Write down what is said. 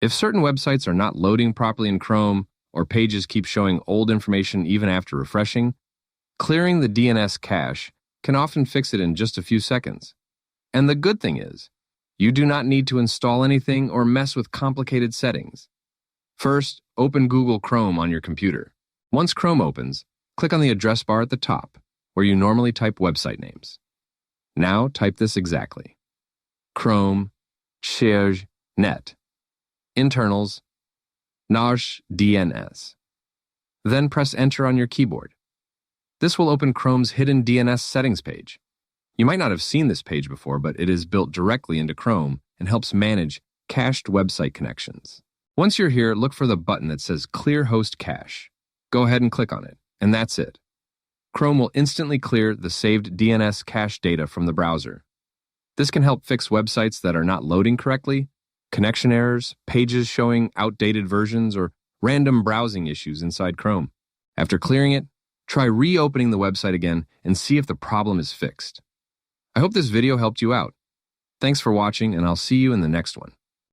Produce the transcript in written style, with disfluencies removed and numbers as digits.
If certain websites are not loading properly in Chrome or pages keep showing old information even after refreshing, clearing the DNS cache can often fix it in just a few seconds. And the good thing is, you do not need to install anything or mess with complicated settings. First, open Google Chrome on your computer. Once Chrome opens, click on the address bar at the top, where you normally type website names. Now type this exactly. Chrome, // net, internals, // DNS. Then press Enter on your keyboard. This will open Chrome's hidden DNS settings page. You might not have seen this page before, but it is built directly into Chrome and helps manage cached website connections. Once you're here, look for the button that says Clear Host Cache. Go ahead and click on it, and that's it. Chrome will instantly clear the saved DNS cache data from the browser. This can help fix websites that are not loading correctly, connection errors, pages showing outdated versions, or random browsing issues inside Chrome. After clearing it, try reopening the website again and see if the problem is fixed. I hope this video helped you out. Thanks for watching, and I'll see you in the next one.